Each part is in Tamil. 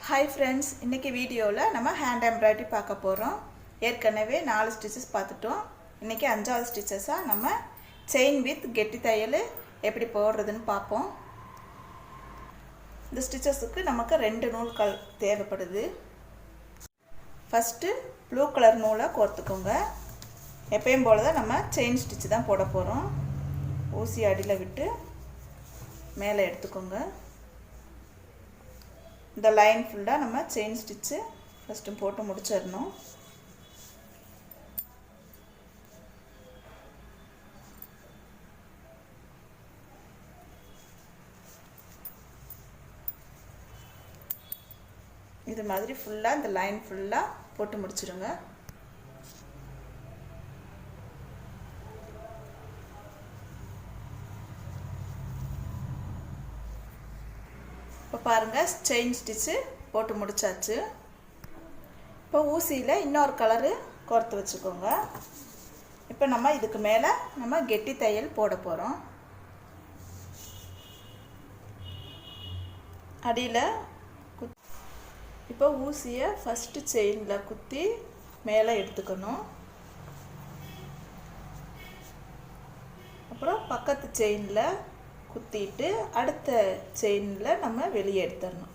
Hi friends, இன்னைக்கு வீடியோல நம்ம hand embroidery பார்க்க போறோம். ஏற்கனவே 4 ஸ்டிச்சஸ் பார்த்துட்டோம். இன்னைக்கு 5வது ஸ்டிச்சஸா நம்ம chain with கெட்டி தையல் எப்படி போடுறதுன்னு பார்ப்போம். இந்த ஸ்டிச்சஸ்க்கு நமக்கு ரெண்டு நூல்கள் தேவைப்படுது. ஃபர்ஸ்ட் ப்ளூ கலர் நூலை கோர்த்துக்கோங்க. எப்பவும் போல தான் நம்ம செயின் ஸ்டிட்ச் தான் போட போறோம். ஊசி அடியில விட்டு மேலே எடுத்துக்கோங்க. இந்த லைன் ஃபுல்லா நம்ம செயின் ஸ்டிட்ச் ஃபர்ஸ்ட் போட்டு முடிச்சிரணும். இது மாதிரி ஃபுல்லா இந்த லைன் ஃபுல்லா போட்டு முடிச்சிருங்க. இப்போ பாருங்க செயின் ஸ்டிட்ச் போட்டு முடிச்சாச்சு. இப்போ ஊசியில இன்னொரு கலர் கோர்த்து வச்சுக்கோங்க. இப்போ நம்ம இதுக்கு மேல நம்ம கெட்டி தையல் போட போறோம். அடியில இப்போ ஊசியை ஃபர்ஸ்ட் செயின்ல குத்தி மேலே எடுத்துக்கணும். அப்புறம் பக்கத்து செயின்ல குத்திட்டு அடுத்த செயின்ல நம்ம வெளியே எடுத்துறணும்.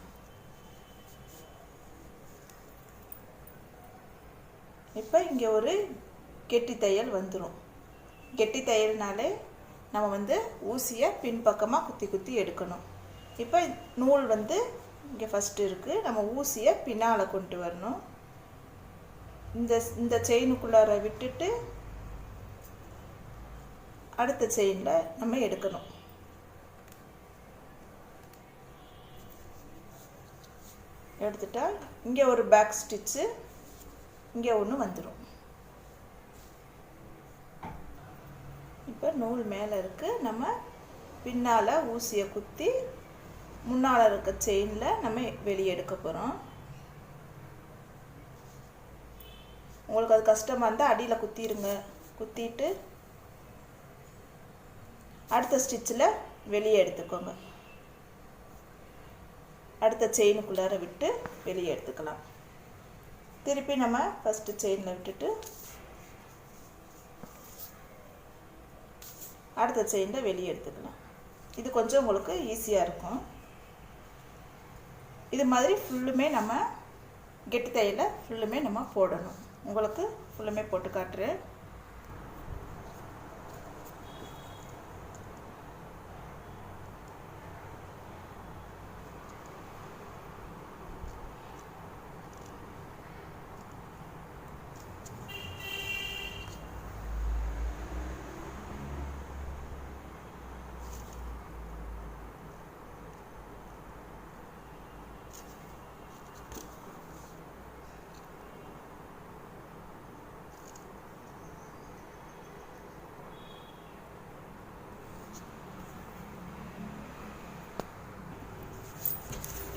இப்போ இங்க ஒரு கெட்டி தையல் வந்துரும். கெட்டி தையல்னாலே நம்ம ஊசியை பின்பக்கமா குத்தி குத்தி எடுக்கணும். இப்போ நூல் இங்க ஃபர்ஸ்ட் இருக்கு. நம்ம ஊசியை பின்னால கொண்டு வரணும். இந்த செயினுக்குள்ளார விட்டுட்டு அடுத்த செயின்ல நம்ம எடுக்கணும். எடுத்துட்டா இங்க ஒரு பேக் ஸ்டிட்ச் இங்க ஒன்னு வந்துரும். இப்போ நூல் மேல இருக்கு. நம்ம பின்னால ஊசியை குத்தி முன்னால இருக்க செயின்ல நம்ம வெளியே எடுக்க போறோம். உங்களுக்கு அது கஷ்டமா இருந்தா அடியில குத்திருங்க. குத்திட்டு அடுத்த ஸ்டிட்ச்ல வெளியே எடுத்துக்கோங்க. அடுத்த செயினுக்குள்ளார விட்டு வெளியே எடுத்துக்கலாம். திருப்பி நம்ம ஃபர்ஸ்ட் செயின்ல விட்டுட்டு அடுத்த செயின்ல வெளியே எடுத்துக்கலாம். இது கொஞ்சம் உங்களுக்கு ஈஸியா இருக்கும். இது மாதிரி ஃபுல்லுமே நம்ம கெட்டி தையல ஃபுல்லுமே நம்ம போடணும். உங்களுக்கு ஃபுல்லுமே போட்டு காட்டுறேன்.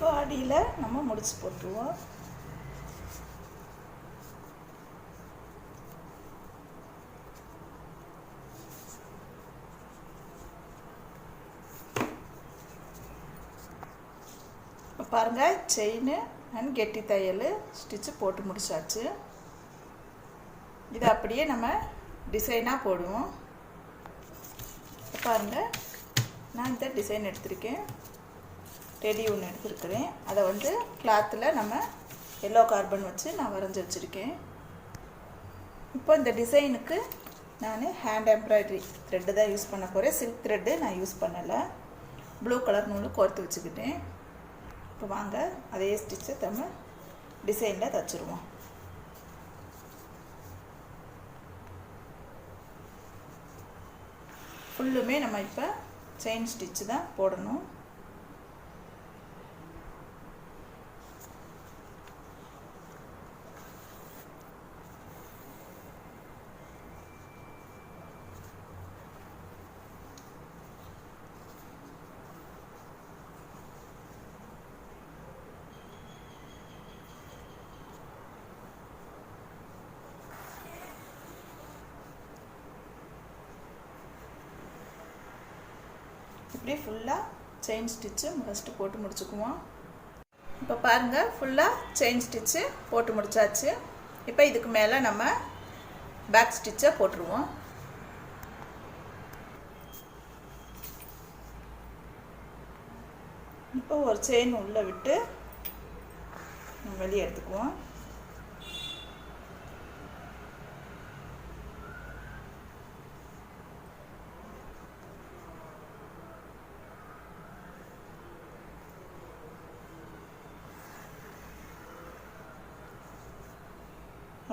இப்போ அடியில நம்ம முடிச்சு போட்டுருவோம். பாருங்க செயின் அண்ட் கெட்டி தையல் ஸ்டிட்ச் போட்டு முடிச்சாச்சு. இது அப்படியே நம்ம டிசைனா போடுவோம். பாருங்க நான் இந்த டிசைன் எடுத்திருக்கேன். ரெடி ஒன்று எடுத்துருக்கிறேன். அதை கிளாத்தில் நம்ம எல்லோ கார்பன் வச்சு நான் வரைஞ்சி வச்சுருக்கேன். இப்போ இந்த டிசைனுக்கு நான் ஹேண்ட் எம்ப்ராய்டரி த்ரெட்டு தான் யூஸ் பண்ண போகிறேன். சில்க் த்ரெட்டு நான் யூஸ் பண்ணலை. ப்ளூ கலர் நூல் கோர்த்து வச்சுக்கிட்டேன். இப்போ வாங்க அதே ஸ்டிச்சை நம்ம டிசைனில் தைச்சிருவோம். ஃபுல்லுமே நம்ம இப்போ செயின் ஸ்டிச் தான் போடணும். இப்படி ஃபுல்லா செயின் ஸ்டிட்ச் ஃபர்ஸ்ட் போட்டு முடிச்சுக்குவோம். இப்போ பாருங்கள், ஃபுல்லாக செயின் ஸ்டிச்சு போட்டு முடிச்சாச்சு. இப்போ இதுக்கு மேலே நம்ம பேக் ஸ்டிச்சை போட்டுருவோம். இப்போ ஒரு செயின் உள்ளே விட்டு வெளியே எடுத்துக்குவோம்.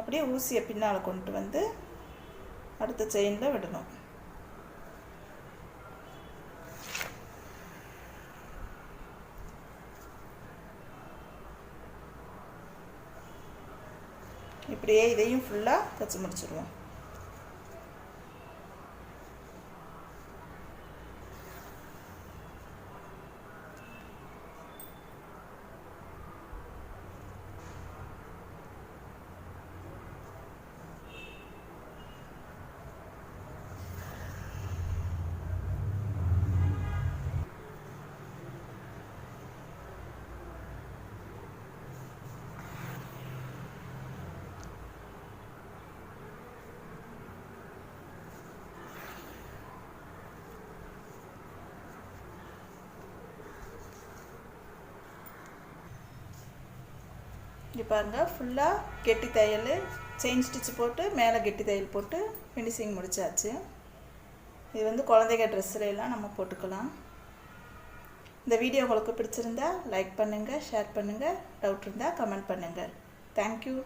அப்படியே ஊசியை பின்னால் கொண்டு வந்து அடுத்த செயினில் விடணும். இப்படியே இதையும் ஃபுல்லாக தச்சு முடிச்சிடுவோம். இங்கே பாருங்கள், ஃபுல்லாக கெட்டி தையல் செயின் ஸ்டிச்சு போட்டு மேலே கெட்டி தையல் போட்டு ஃபினிஷிங் முடிச்சாச்சு. இது வந்து குழந்தைங்க ட்ரெஸ்ஸில் எல்லாம் நம்ம போட்டுக்கலாம். இந்த வீடியோ உங்களுக்கு பிடிச்சிருந்தா லைக் பண்ணுங்கள், ஷேர் பண்ணுங்கள், டவுட் இருந்தால் கமெண்ட் பண்ணுங்கள். தேங்க்யூ.